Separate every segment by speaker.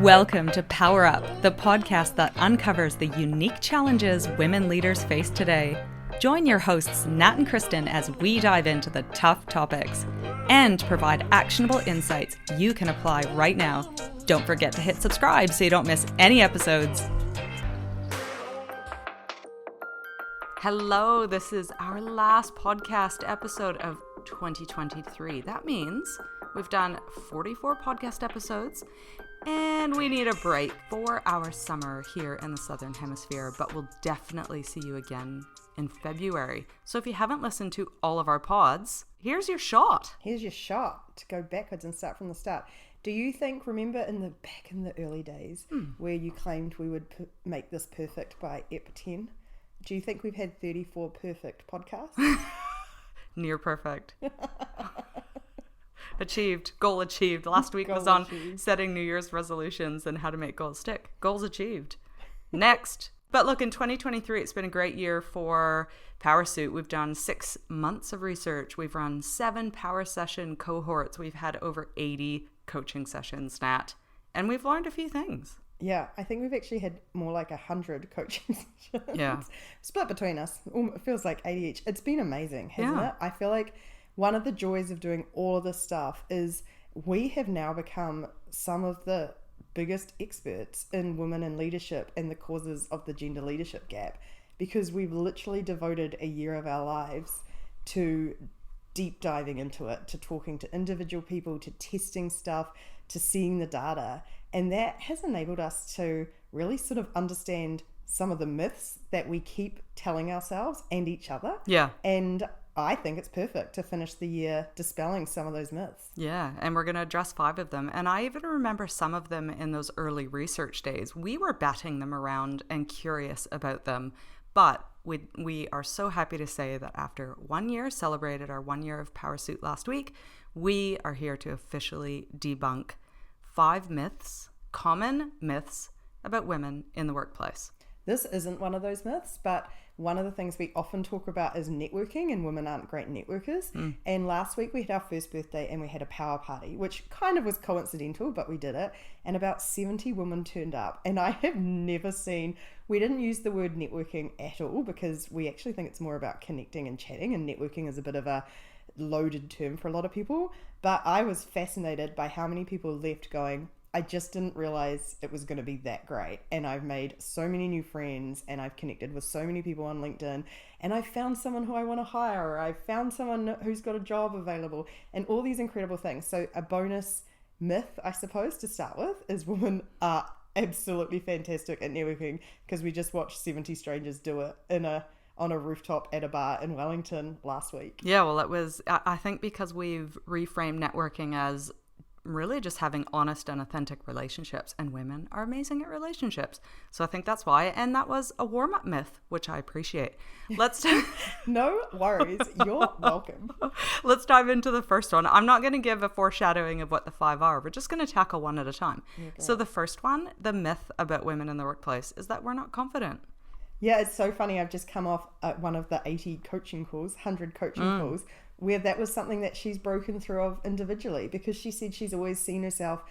Speaker 1: Welcome to Power Up, the podcast that uncovers the unique challenges women leaders face today. Join your hosts, Nat and Kristen, as we dive into the tough topics and provide actionable insights you can apply right now. Don't forget to hit subscribe so you don't miss any episodes. Hello, this is our last podcast episode of 2023. That means we've done 44 podcast episodes and we need a break for our summer here in the Southern Hemisphere, but we'll definitely see you again in February. So if you haven't listened to all of our pods, here's your shot.
Speaker 2: Here's your shot to go backwards and start from the start. Do you think, remember back in the early days where you claimed we would make this perfect by Ep 10? Do you think we've had 34 perfect podcasts?
Speaker 1: Near perfect. Achieved. Goal achieved. Last week was on setting New Year's resolutions and how to make goals stick. Goals achieved. Next. But look, in 2023, it's been a great year for Powrsuit. We've done 6 months of research. We've run 7 power session cohorts. We've had over 80 coaching sessions, Nat. And we've learned a few things.
Speaker 2: Yeah, I think we've actually had more like 100 coaching sessions.
Speaker 1: Yeah.
Speaker 2: Split between us. It feels like 80 each. It's been amazing, hasn't it? I feel like one of the joys of doing all of this stuff is we have now become some of the biggest experts in women in leadership and the causes of the gender leadership gap, because we've literally devoted a year of our lives to deep diving into it, to talking to individual people, to testing stuff, to seeing the data. And that has enabled us to really sort of understand some of the myths that we keep telling ourselves and each other.
Speaker 1: Yeah.
Speaker 2: And I think it's perfect to finish the year dispelling some of those myths.
Speaker 1: Yeah, and we're going to address 5 of them. And I even remember some of them in those early research days. We were batting them around and curious about them. But we are so happy to say that after 1 year, celebrated our 1 year of Powrsuit last week, we are here to officially debunk 5 myths, common myths about women in the workplace.
Speaker 2: This isn't one of those myths, but one of the things we often talk about is networking, and women aren't great networkers. And last week we had our first birthday and we had a power party, which kind of was coincidental, but we did it. And about 70 women turned up. And I have never seen, we didn't use the word networking at all because we actually think it's more about connecting and chatting, and networking is a bit of a loaded term for a lot of people. But I was fascinated by how many people left going, I just didn't realize it was going to be that great. And I've made so many new friends, and I've connected with so many people on LinkedIn, and I've found someone who I want to hire, or I've found someone who's got a job available, and all these incredible things. So a bonus myth, I suppose, to start with is women are absolutely fantastic at networking, because we just watched 70 strangers do it on a rooftop at a bar in Wellington last week.
Speaker 1: Yeah, well, it was, I think because we've reframed networking as really just having honest and authentic relationships, and women are amazing at relationships. So I think that's why. And that was a warm-up myth, which I appreciate. Let's
Speaker 2: No worries. You're welcome.
Speaker 1: Let's dive into the first one. I'm not going to give a foreshadowing of what the 5 are. We're just going to tackle one at a time. Okay. So the first one, the myth about women in the workplace, is that we're not confident.
Speaker 2: Yeah, it's so funny. I've just come off one of the 80 coaching calls, 100 coaching calls, where that was something that she's broken through of individually, because she said she's always seen herself,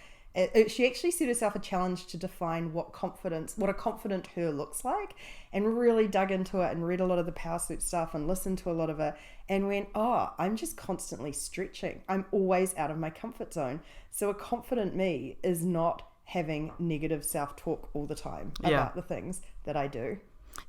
Speaker 2: she actually set herself a challenge to define what a confident her looks like, and really dug into it and read a lot of the Powrsuit stuff and listened to a lot of it and went, I'm just constantly stretching. I'm always out of my comfort zone. So a confident me is not having negative self-talk all the time about the things that I do.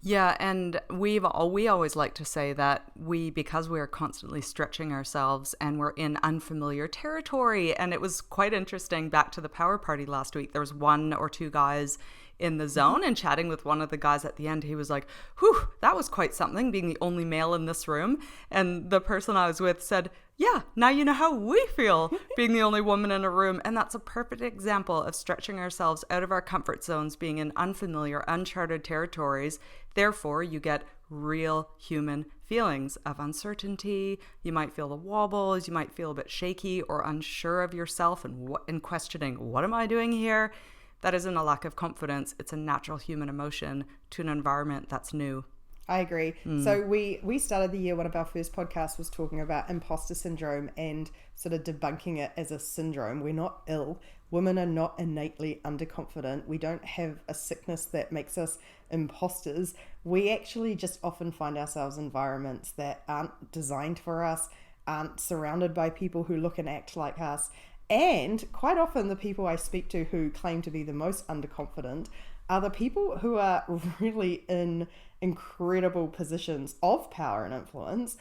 Speaker 1: Yeah, and we always like to say that because we are constantly stretching ourselves and we're in unfamiliar territory. And it was quite interesting, back to the power party last week, there was 1 or 2 guys in the zone, and chatting with one of the guys at the end, he was like, whew, that was quite something, being the only male in this room. And the person I was with said, yeah, now you know how we feel being the only woman in a room. And that's a perfect example of stretching ourselves out of our comfort zones, being in unfamiliar, uncharted territories. Therefore, you get real human feelings of uncertainty. You might feel the wobbles. You might feel a bit shaky or unsure of yourself and questioning, what am I doing here? That isn't a lack of confidence. It's a natural human emotion to an environment that's new.
Speaker 2: I agree. So we started the year, one of our first podcasts was talking about imposter syndrome and sort of debunking it as a syndrome. We're not ill. Women are not innately underconfident. We don't have a sickness that makes us imposters. We actually just often find ourselves in environments that aren't designed for us, aren't surrounded by people who look and act like us. And quite often the people I speak to who claim to be the most underconfident are the people who are really in incredible positions of power and influence,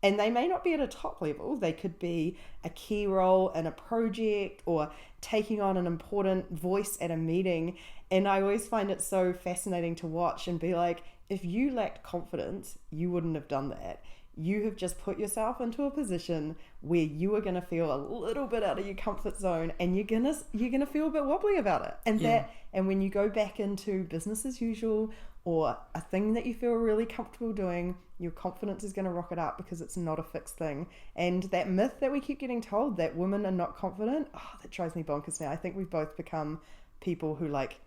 Speaker 2: and they may not be at a top level. They could be a key role in a project or taking on an important voice at a meeting. And I always find it so fascinating to watch and be like, if you lacked confidence, you wouldn't have done that. You have just put yourself into a position where you are going to feel a little bit out of your comfort zone, and you're gonna feel a bit wobbly about it. And when you go back into business as usual or a thing that you feel really comfortable doing, your confidence is going to rocket up because it's not a fixed thing. And that myth that we keep getting told that women are not confident, that drives me bonkers now. I think we've both become people who like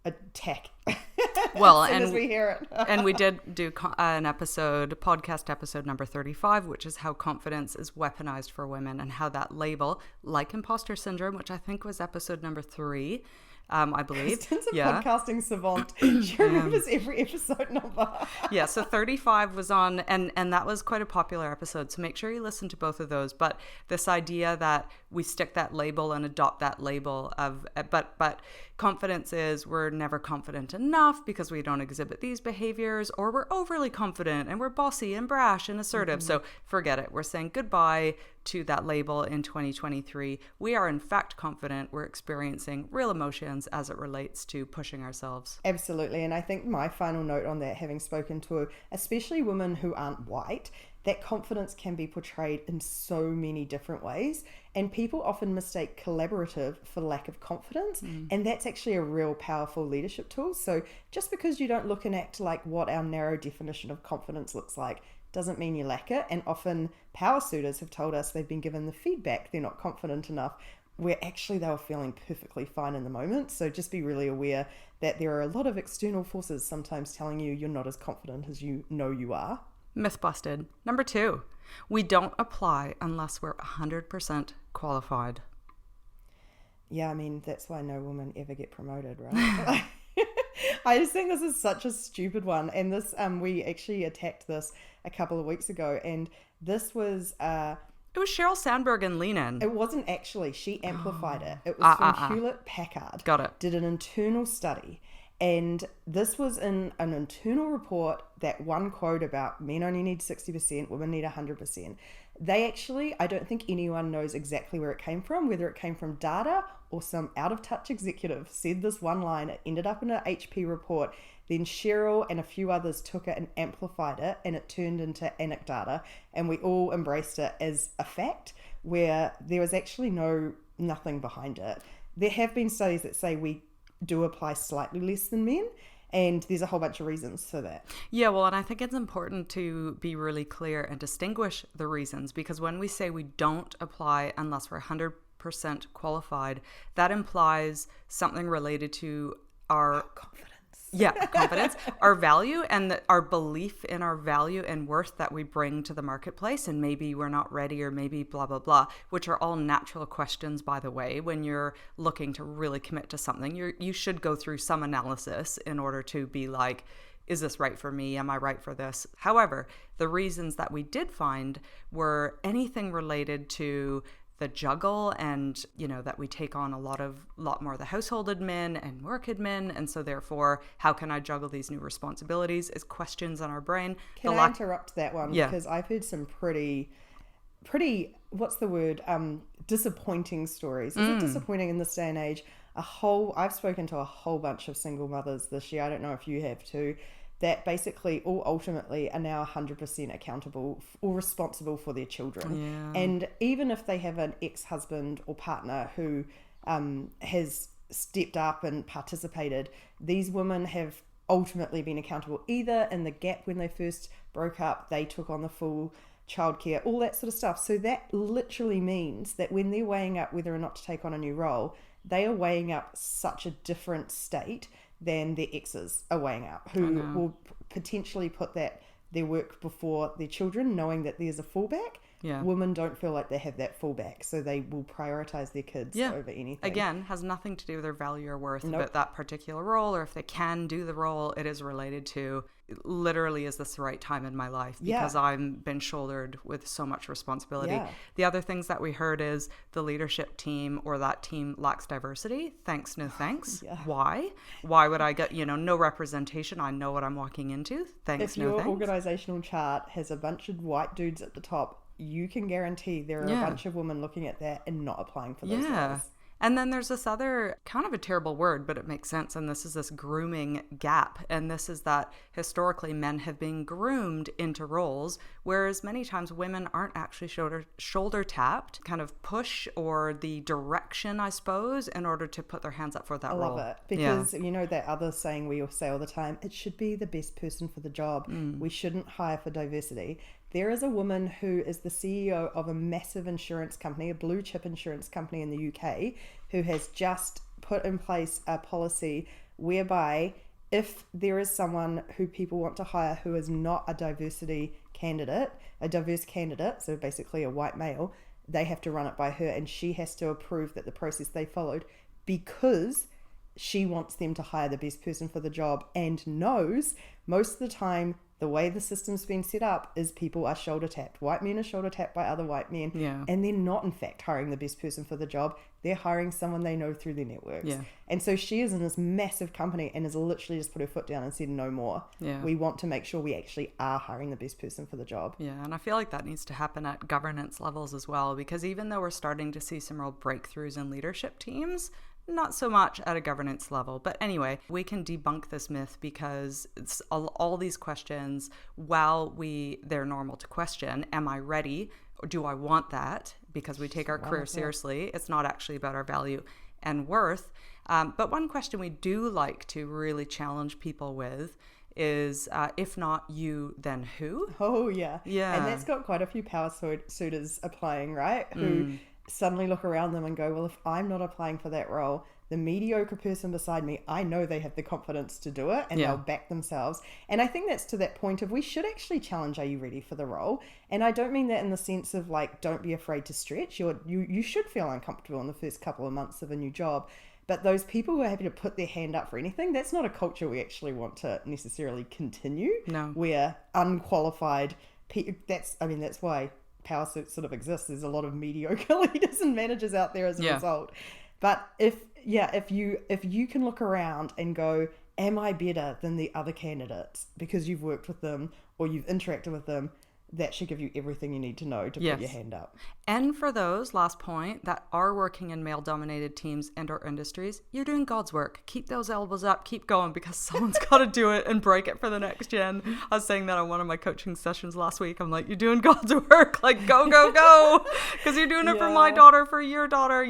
Speaker 2: attack
Speaker 1: well
Speaker 2: as soon
Speaker 1: and
Speaker 2: as we hear it.
Speaker 1: And we did do podcast episode number 35, which is how confidence is weaponized for women, and how that label, like imposter syndrome, which I think was episode number 3, I believe.
Speaker 2: Kristen's a podcasting savant. She remembers every episode number.
Speaker 1: Yeah, so 35 was on, and that was quite a popular episode, so make sure you listen to both of those. But this idea that we stick that label and adopt that label of, but confidence is we're never confident enough because we don't exhibit these behaviors, or we're overly confident and we're bossy and brash and assertive. So forget it. We're saying goodbye to that label in 2023. We are in fact confident. We're experiencing real emotions as it relates to pushing ourselves.
Speaker 2: Absolutely. And I think my final note on that, having spoken to especially women who aren't white, that confidence can be portrayed in so many different ways. And people often mistake collaborative for lack of confidence. And that's actually a real powerful leadership tool. So just because you don't look and act like what our narrow definition of confidence looks like doesn't mean you lack it. And often powersuiters have told us they've been given the feedback they're not confident enough, where actually they were feeling perfectly fine in the moment. So just be really aware that there are a lot of external forces sometimes telling you you're not as confident as you know you are.
Speaker 1: Myth busted. Number 2, we don't apply unless we're 100% qualified.
Speaker 2: Yeah, I mean, that's why no women ever get promoted, right? I just think this is such a stupid one. And this, we actually attacked this a couple of weeks ago. And this was...
Speaker 1: It was Sheryl Sandberg and Lean In.
Speaker 2: It wasn't actually. She amplified it. It was from Hewlett-Packard.
Speaker 1: Got it.
Speaker 2: Did an internal study. And this was in an internal report, that one quote about men only need 60%, women need 100%. They actually, I don't think anyone knows exactly where it came from, whether it came from data or some out-of-touch executive said this one line. It ended up in an HP report. Then Cheryl and a few others took it and amplified it, and it turned into anecdata, and we all embraced it as a fact where there was actually nothing behind it. There have been studies that say we do apply slightly less than men, and there's a whole bunch of reasons for that.
Speaker 1: Yeah, well, and I think it's important to be really clear and distinguish the reasons, because when we say we don't apply unless we're 100% qualified, that implies something related to our
Speaker 2: confidence.
Speaker 1: Yeah, confidence, our value, and our belief in our value and worth that we bring to the marketplace. And maybe we're not ready, or maybe blah, blah, blah, which are all natural questions, by the way. When you're looking to really commit to something, you should go through some analysis in order to be like, is this right for me? Am I right for this? However, the reasons that we did find were anything related to the juggle, and that we take on a lot more of the household admin and work admin, and so therefore how can I juggle these new responsibilities is questions in our brain.
Speaker 2: Can I interrupt that one? Yeah. Because I've heard some pretty what's the word, disappointing stories. Is it disappointing in this day and age? I've spoken to a whole bunch of single mothers this year, I don't know if you have too, that basically all ultimately are now 100% accountable or responsible for their children. Yeah. And even if they have an ex-husband or partner who has stepped up and participated, these women have ultimately been accountable. Either in the gap when they first broke up, they took on the full childcare, all that sort of stuff. So that literally means that when they're weighing up whether or not to take on a new role, they are weighing up such a different state than their exes are weighing out, who will potentially put their work before their children, knowing that there's a fallback.
Speaker 1: Yeah.
Speaker 2: Women don't feel like they have that fallback, so they will prioritize their kids over anything.
Speaker 1: Again, has nothing to do with their value or worth about that particular role, or if they can do the role. It is related to, literally, is this the right time in my life? Because I've been shouldered with so much responsibility.
Speaker 2: Yeah.
Speaker 1: The other things that we heard is the leadership team or that team lacks diversity. Thanks, no thanks. Why? Why would I get, no representation? I know what I'm walking into. Thanks, no thanks.
Speaker 2: If your organizational chart has a bunch of white dudes at the top, you can guarantee there are a bunch of women looking at that and not applying for those roles.
Speaker 1: And then there's this other, kind of a terrible word, but it makes sense. And this is this grooming gap. And this is that historically men have been groomed into roles, whereas many times women aren't actually shoulder tapped, kind of push or the direction, I suppose, in order to put their hands up for that role.
Speaker 2: I love it. Because that other saying we all say all the time, it should be the best person for the job. We shouldn't hire for diversity. There is a woman who is the CEO of a massive insurance company, a blue chip insurance company in the UK, who has just put in place a policy whereby if there is someone who people want to hire who is not a diverse candidate, so basically a white male, they have to run it by her, and she has to approve that the process they followed, because she wants them to hire the best person for the job and knows most of the time the way the system's been set up is people are shoulder tapped. White men are shoulder tapped by other white men.
Speaker 1: Yeah.
Speaker 2: And they're not, in fact, hiring the best person for the job. They're hiring someone they know through their networks.
Speaker 1: Yeah.
Speaker 2: And so she is in this massive company and has literally just put her foot down and said, no more.
Speaker 1: Yeah.
Speaker 2: We want to make sure we actually are hiring the best person for the job.
Speaker 1: Yeah. And I feel like that needs to happen at governance levels as well, because even though we're starting to see some real breakthroughs in leadership teams, not so much at a governance level. But anyway, we can debunk this myth because it's all these questions, while they're normal to question, am I ready? Or do I want that? Because we take our career seriously. It's not actually about our value and worth. But one question we do like to really challenge people with is, if not you, then who?
Speaker 2: Oh, yeah.
Speaker 1: Yeah.
Speaker 2: And that's got quite a few power suitors applying, right? Who suddenly look around them and go, well, if I'm not applying for that role, the mediocre person beside me, I know they have the confidence to do it and they'll back themselves. And I think that's to that point of we should actually challenge, are you ready for the role? And I don't mean that in the sense of like, don't be afraid to stretch. You should feel uncomfortable in the first couple of months of a new job. But those people who are happy to put their hand up for anything, that's not a culture we actually want to necessarily continue.
Speaker 1: No.
Speaker 2: Where unqualified, that's why Powrsuit sort of exists. There's a lot of mediocre leaders and managers out there as a result. But if you can look around and go, am I better than the other candidates because you've worked with them or you've interacted with them, that should give you everything you need to know to put your hand up.
Speaker 1: And for those, last point, that are working in male-dominated teams and or industries, you're doing God's work. Keep those elbows up, keep going, because someone's got to do it and break it for the next gen. I was saying that on one of my coaching sessions last week. I'm like, you're doing God's work, like go, go, go, because you're doing it for my daughter, for your daughter,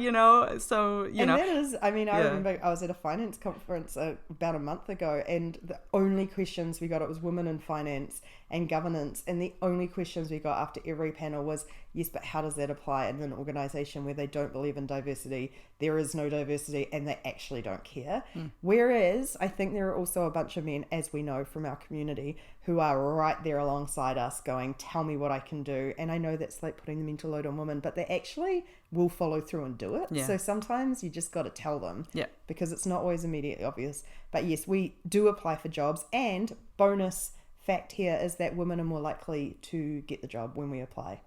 Speaker 1: so,
Speaker 2: And that is, I remember I was at a finance conference about a month ago, and the only questions we got, it was women in finance and governance, and the only questions we got after every panel was, yes, but how does that apply in an organization where they don't believe in diversity, there is no diversity, and they actually don't care? Whereas I think there are also a bunch of men, as we know from our community, who are right there alongside us going, tell me what I can do. And I know that's like putting the mental load on women, but they actually will follow through and do it. So sometimes you just got to tell them, because it's not always immediately obvious. But yes, we do apply for jobs, and bonus fact here is that women are more likely to get the job when we apply.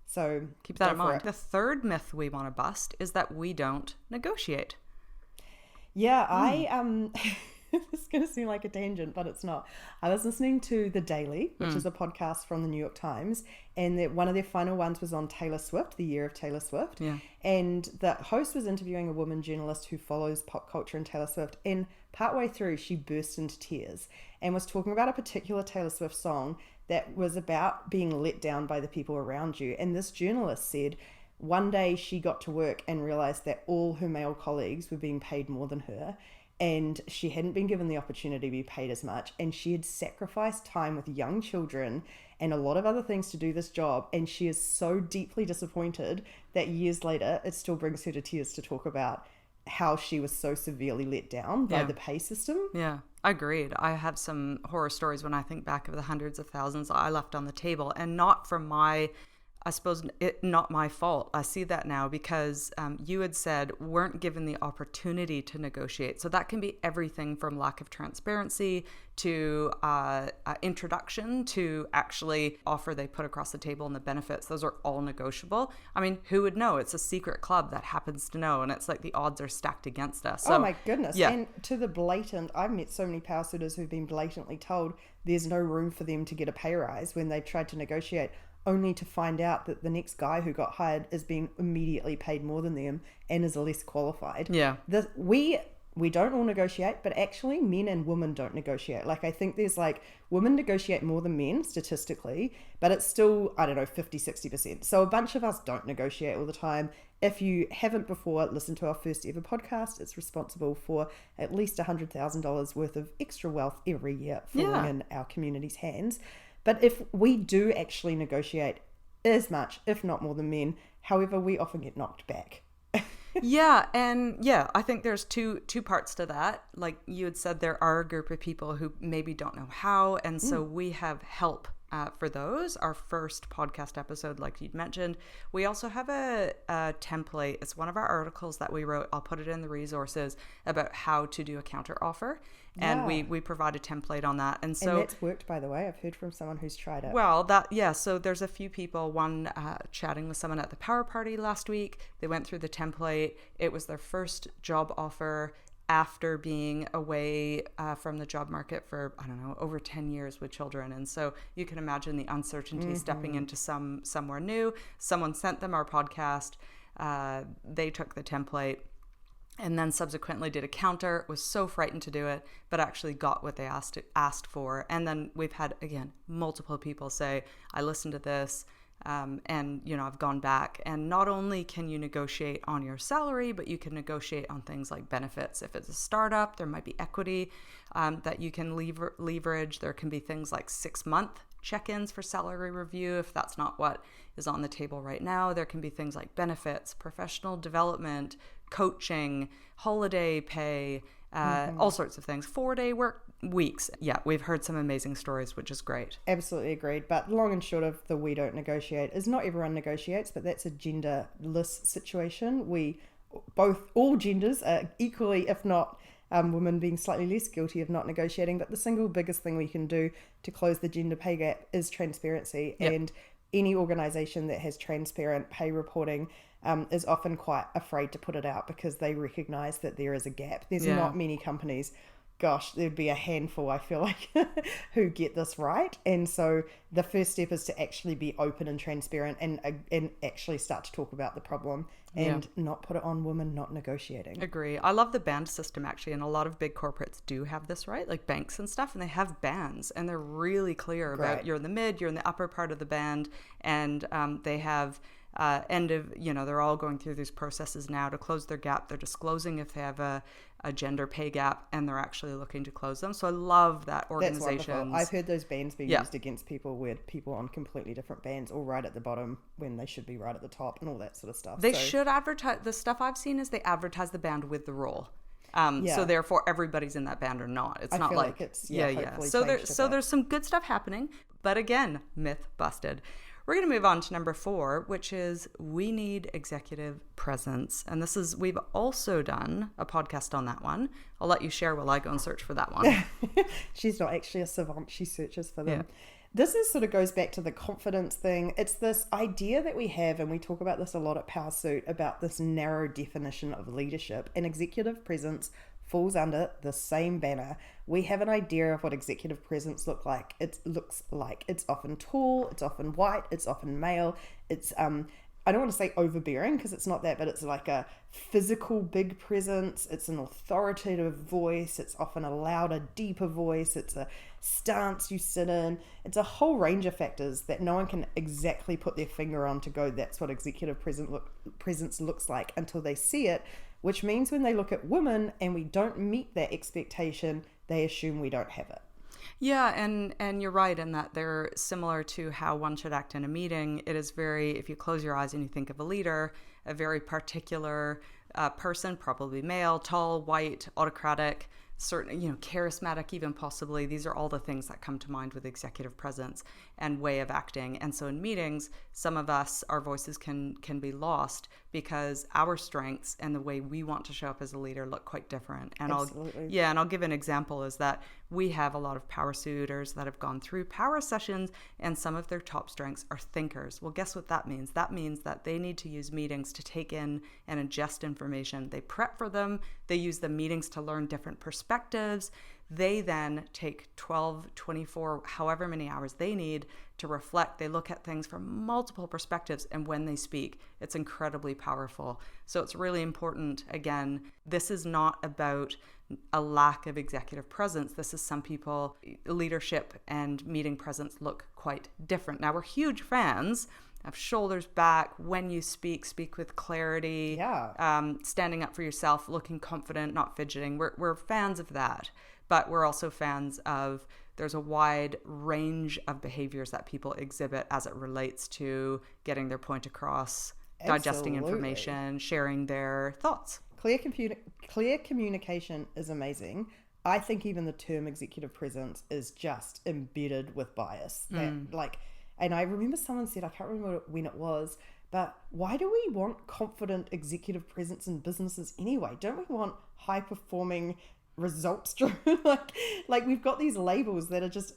Speaker 2: So
Speaker 1: keep that in mind. The third myth we want to bust is that we don't negotiate.
Speaker 2: This is going to seem like a tangent, but it's not. I was listening to The Daily, which is a podcast from the New York Times, and one of their final ones was on Taylor Swift, the year of Taylor Swift. And the host was interviewing a woman journalist who follows pop culture and Taylor Swift, and partway through she burst into tears and was talking about a particular Taylor Swift song that was about being let down by the people around you. And this journalist said one day she got to work and realized that all her male colleagues were being paid more than her, and she hadn't been given the opportunity to be paid as much, and she had sacrificed time with young children and a lot of other things to do this job, and she is so deeply disappointed that years later it still brings her to tears to talk about how she was so severely let down by the pay system.
Speaker 1: Yeah, agreed. I have some horror stories when I think back of the hundreds of thousands I left on the table, and not from I suppose not my fault. I see that now because you had said weren't given the opportunity to negotiate. So that can be everything from lack of transparency to introduction to actually offer they put across the table and the benefits. Those are all negotiable. I mean, who would know? It's a secret club that happens to know, and it's like the odds are stacked against us. So,
Speaker 2: oh my goodness. Yeah. And to the blatant, I've met so many powrsuiters who've been blatantly told there's no room for them to get a pay rise when they tried to negotiate, only to find out that the next guy who got hired is being immediately paid more than them and is less qualified.
Speaker 1: Yeah.
Speaker 2: We don't all negotiate, but actually men and women don't negotiate. Like, I think there's like, women negotiate more than men statistically, but it's still, I don't know, 50-60%. So a bunch of us don't negotiate all the time. If you haven't before listened to our first ever podcast, it's responsible for at least $100,000 worth of extra wealth every year falling in our community's hands. But if we do actually negotiate as much, if not more than men, however, we often get knocked back.
Speaker 1: I think there's two parts to that. Like you had said, there are a group of people who maybe don't know how, and so we have help for those. Our first podcast episode, like you'd mentioned, we also have a template. It's one of our articles that we wrote. I'll put it in the resources about how to do a counter offer. And we provide a template on that. And so
Speaker 2: that's worked, by the way. I've heard from someone who's tried it.
Speaker 1: Well, so there's a few people, one chatting with someone at the Power Party last week. They went through the template. It was their first job offer after being away from the job market for, I don't know, over 10 years with children. And so you can imagine the uncertainty stepping into somewhere new. Someone sent them our podcast. They took the template and then subsequently did a counter, was so frightened to do it, but actually got what they asked for. And then we've had, again, multiple people say, I listened to this, and, I've gone back. And not only can you negotiate on your salary, but you can negotiate on things like benefits. If it's a startup, there might be equity that you can leverage. There can be things like 6-month check-ins for salary review if that's not what is on the table right now. There can be things like benefits, professional development, coaching, holiday pay, all sorts of things, 4-day work weeks. Yeah, we've heard some amazing stories, which is great.
Speaker 2: Absolutely agreed. But long and short of the we don't negotiate is not everyone negotiates, but that's a genderless situation. All genders are equally, if not women being slightly less guilty of not negotiating. But the single biggest thing we can do to close the gender pay gap is transparency. Yep. And any organization that has transparent pay reporting is often quite afraid to put it out because they recognize that there is a gap. There's not many companies, gosh, there'd be a handful, I feel like, who get this right. And so the first step is to actually be open and transparent and actually start to talk about the problem and not put it on women not negotiating.
Speaker 1: Agree. I love the band system, actually, and a lot of big corporates do have this, right? Like banks and stuff, and they have bands, and they're really clear about you're in the mid, you're in the upper part of the band, and they have they're all going through these processes now to close their gap. They're disclosing if they have a gender pay gap, and they're actually looking to close them. So I love that organizations.
Speaker 2: That's wonderful. I've heard those bands be used against people where people on completely different bands or right at the bottom when they should be right at the top and all that sort of stuff.
Speaker 1: They should advertise. The stuff I've seen is they advertise the band with the role. So therefore everybody's in that band or not. It's not like
Speaker 2: it's
Speaker 1: So there's some good stuff happening, but again, myth busted. We're going to move on to number 4, which is we need executive presence. And we've also done a podcast on that one. I'll let you share while I go and search for that one.
Speaker 2: She's not actually a savant. She searches for them. Yeah. This sort of goes back to the confidence thing. It's this idea that we have, and we talk about this a lot at Powrsuit, about this narrow definition of leadership, and executive presence falls under the same banner. We have an idea of what executive presence looks like. It's often tall, it's often white, it's often male. It's I don't want to say overbearing because it's not that, but it's like a physical big presence. It's an authoritative voice. It's often a louder, deeper voice. It's a stance you sit in. It's a whole range of factors that no one can exactly put their finger on to go, that's what executive presence looks like until they see it, which means when they look at women and we don't meet that expectation, they assume we don't have it.
Speaker 1: Yeah, and you're right in that they're similar to how one should act in a meeting. It is very, if you close your eyes and you think of a leader, a very particular person, probably male, tall, white, autocratic, certain, charismatic even possibly. These are all the things that come to mind with executive presence and way of acting. And so in meetings, some of us, our voices can be lost because our strengths and the way we want to show up as a leader look quite different. And
Speaker 2: Absolutely.
Speaker 1: I'll give an example is that we have a lot of Powrsuiters that have gone through power sessions, and some of their top strengths are thinkers. Well, guess what that means? That means that they need to use meetings to take in and ingest information. They prep for them. They use the meetings to learn different perspectives. They then take 12, 24, however many hours they need to reflect. They look at things from multiple perspectives, and when they speak, it's incredibly powerful. So it's really important. Again, this is not about a lack of executive presence. This is some people, leadership and meeting presence look quite different. Now, we're huge fans of shoulders back, when you speak with clarity, standing up for yourself, looking confident, not fidgeting. We're fans of that. But we're also fans of there's a wide range of behaviors that people exhibit as it relates to getting their point across, digesting information, sharing their thoughts.
Speaker 2: Clear communication is amazing. I think even the term executive presence is just embedded with bias. And I remember someone said, I can't remember when it was, but why do we want confident executive presence in businesses anyway? Don't we want high performing results driven? like we've got these labels that are just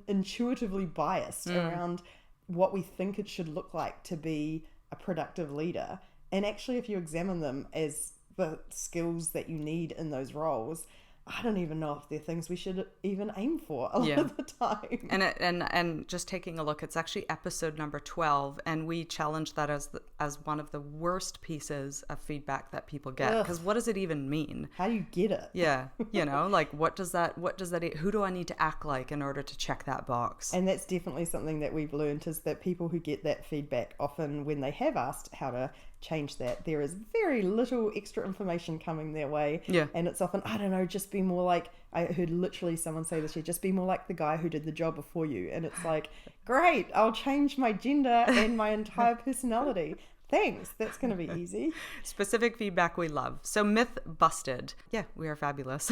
Speaker 2: intuitively biased around what we think it should look like to be a productive leader. And actually, if you examine them as the skills that you need in those roles, I don't even know if they're things we should even aim for a lot of the time.
Speaker 1: And just taking a look, it's actually episode number 12, and we challenge that as one of the worst pieces of feedback that people get. Because what does it even mean?
Speaker 2: How do you get it?
Speaker 1: Yeah, what does that? Who do I need to act like in order to check that box?
Speaker 2: And that's definitely something that we've learned, is that people who get that feedback, often when they have asked how to change that, there is very little extra information coming their way. And it's often, I don't know, just be more like, I heard literally someone say this year, just be more like the guy who did the job before you. And it's like, great, I'll change my gender and my entire personality. Thanks, that's going to be easy.
Speaker 1: Specific feedback we love. So myth busted. Yeah, we are fabulous.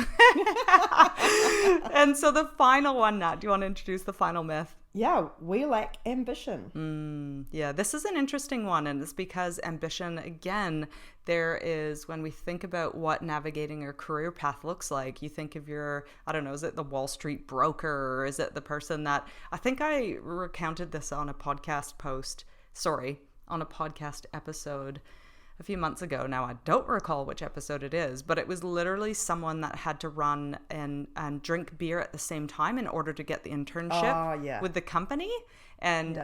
Speaker 1: And so the final one, Nat, do you want to introduce the final myth?
Speaker 2: Yeah, we lack ambition.
Speaker 1: Yeah, this is an interesting one, and it's because ambition, again, there is, when we think about what navigating your career path looks like, you think of is it the Wall Street broker, or is it the person that, I think I recounted this on a podcast episode a few months ago. Now, I don't recall which episode it is, but it was literally someone that had to run and drink beer at the same time in order to get the internship with the company. And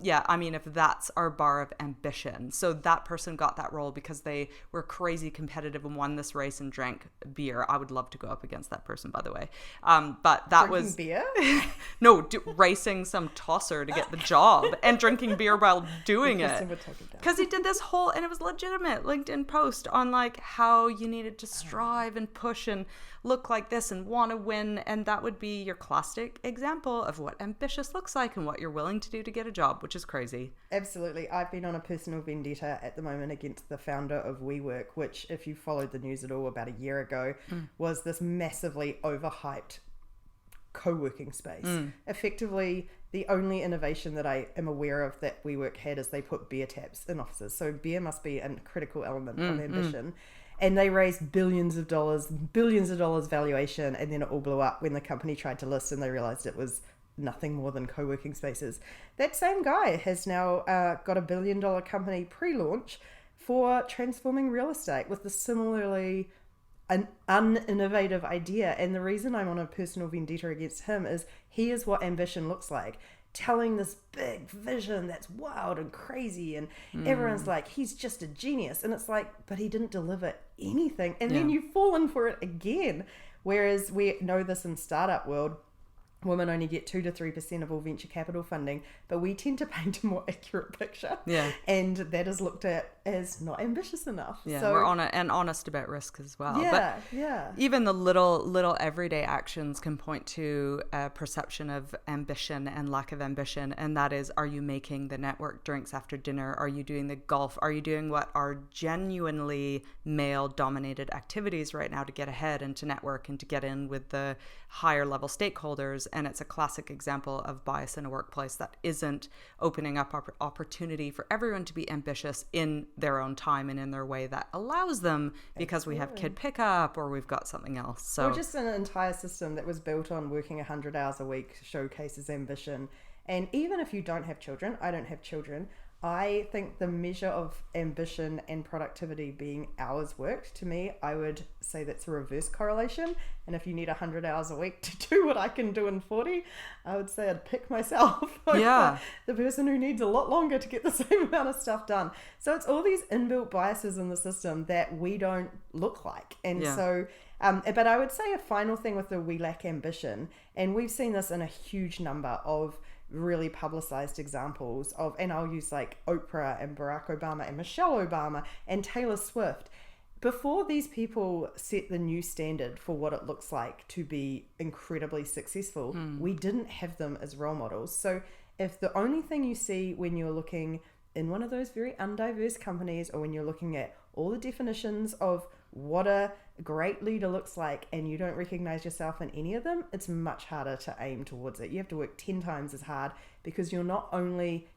Speaker 1: if that's our bar of ambition. So that person got that role because they were crazy competitive and won this race and drank beer. I would love to go up against that person, by the way. But that was
Speaker 2: beer?
Speaker 1: No, racing some tosser to get the job and drinking beer while doing it. Because he did this whole, and it was legitimate LinkedIn post on like how you needed to strive and push and look like this and want to win. And that would be your classic example of what ambitious looks like and what you're willing to do to get a job, which is crazy.
Speaker 2: Absolutely. I've been on a personal vendetta at the moment against the founder of WeWork, which, if you followed the news at all, about a year ago, was this massively overhyped co-working space. Effectively, the only innovation that I am aware of that WeWork had is they put beer taps in offices. So beer must be a critical element of ambition. And they raised billions of dollars valuation, and then it all blew up when the company tried to list and they realized it was nothing more than co-working spaces. That same guy has now got $1 billion company pre-launch for transforming real estate with a similarly an uninnovative idea. And the reason I'm on a personal vendetta against him is he is what ambition looks like. Telling this big vision that's wild and crazy, and everyone's like, he's just a genius. And it's like, but he didn't deliver anything. And then you've fallen for it again. Whereas we know this in startup world, women only get 2 to 3% of all venture capital funding, but we tend to paint a more accurate picture.
Speaker 1: Yeah.
Speaker 2: And that is looked at as not ambitious enough.
Speaker 1: Yeah,
Speaker 2: so,
Speaker 1: we're and honest about risk as well.
Speaker 2: Yeah,
Speaker 1: but
Speaker 2: yeah.
Speaker 1: even the little everyday actions can point to a perception of ambition and lack of ambition. And that is, are you making the network drinks after dinner? Are you doing the golf? Are you doing what are genuinely male-dominated activities right now to get ahead and to network and to get in with the higher level stakeholders? And it's a classic example of bias in a workplace that isn't opening up opportunity for everyone to be ambitious in their own time and in their way that allows them, because we have kid pickup or we've got something else. So
Speaker 2: or just an entire system that was built on working 100 hours a week showcases ambition. And even if you don't have children, I don't have children, I think the measure of ambition and productivity being hours worked, to me, I would say that's a reverse correlation. And if you need 100 hours a week to do what I can do in 40, I would say I'd pick myself over the person who needs a lot longer to get the same amount of stuff done. So it's all these inbuilt biases in the system that we don't look like. And so, but I would say a final thing with the we lack ambition, and we've seen this in a huge number of really publicized examples of, and I'll use like Oprah and Barack Obama and Michelle Obama and Taylor Swift. Before these people set the new standard for what it looks like to be incredibly successful, we didn't have them as role models. So if the only thing you see when you're looking in one of those very undiverse companies, or when you're looking at all the definitions of what a great leader looks like, and you don't recognize yourself in any of them, it's much harder to aim towards it. You have to work 10 times as hard, because you're not only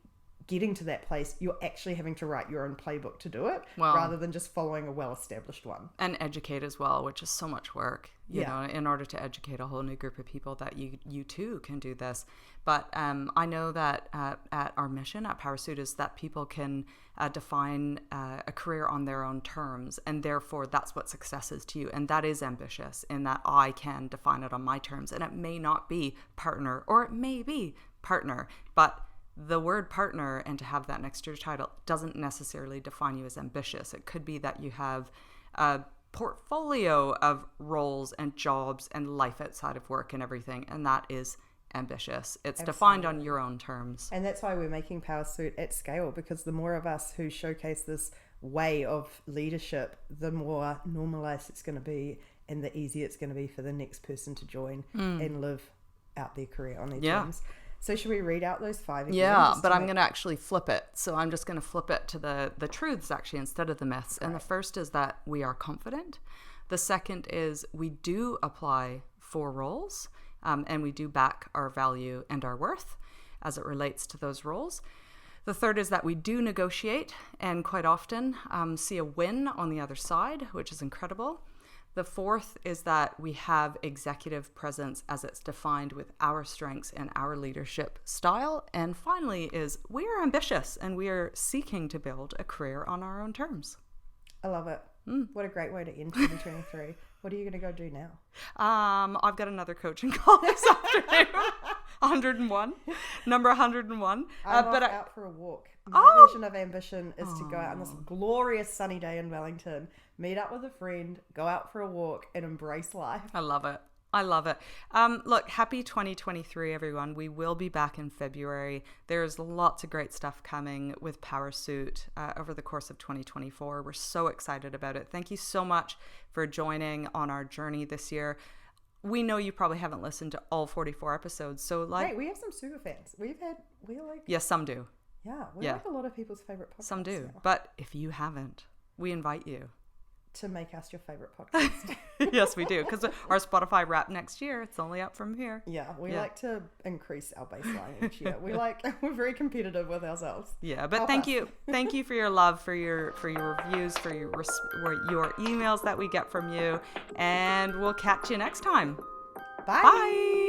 Speaker 2: getting to that place, you're actually having to write your own playbook to do it, rather than just following a well-established one.
Speaker 1: And educate as well, which is so much work, you know, in order to educate a whole new group of people that you too can do this. But I know that at our mission at Powrsuit is that people can define a career on their own terms, and therefore that's what success is to you. And that is ambitious in that I can define it on my terms, and it may not be partner, or it may be partner, but the word partner and to have that next to your title doesn't necessarily define you as ambitious. It could be that you have a portfolio of roles and jobs and life outside of work and everything, and that is ambitious. It's defined on your own terms.
Speaker 2: And that's why we're making Powrsuit at scale, because the more of us who showcase this way of leadership, the more normalized it's going to be, and the easier it's going to be for the next person to join and live out their career on their terms. So should we read out those 5 again?
Speaker 1: Yeah, but I'm going to actually flip it. So I'm just going to flip it to the truths, actually, instead of the myths. And the first is that we are confident. The second is we do apply for roles, and we do back our value and our worth as it relates to those roles. The third is that we do negotiate, and quite often see a win on the other side, which is incredible. The fourth is that we have executive presence as it's defined with our strengths and our leadership style. And finally is we are ambitious, and we are seeking to build a career on our own terms.
Speaker 2: I love it. What a great way to end 2023. What are you going to go do now?
Speaker 1: I've got another coaching call this afternoon. 101. Number 101.
Speaker 2: I'm out for a walk. My vision of ambition is to go out on this glorious sunny day in Wellington, meet up with a friend, go out for a walk, and embrace life.
Speaker 1: I love it. I love it. Look, happy 2023, everyone. We will be back in February. There's lots of great stuff coming with Powrsuit over the course of 2024. We're so excited about it. Thank you so much for joining on our journey this year. We know you probably haven't listened to all 44 episodes, so like...
Speaker 2: Hey, we have some super fans. We're like...
Speaker 1: Yes, some do.
Speaker 2: Yeah, we're like a lot of people's favorite podcasts.
Speaker 1: Some do.
Speaker 2: Now.
Speaker 1: But if you haven't, we invite you
Speaker 2: to make us your favorite podcast.
Speaker 1: Yes, we do, because our Spotify Wrap next year, it's only up from here.
Speaker 2: Yeah, we like to increase our baseline each year. We're very competitive with ourselves.
Speaker 1: Yeah, but thank you for your love, for your reviews, for your emails that we get from you, and we'll catch you next time.
Speaker 2: Bye.
Speaker 1: Bye.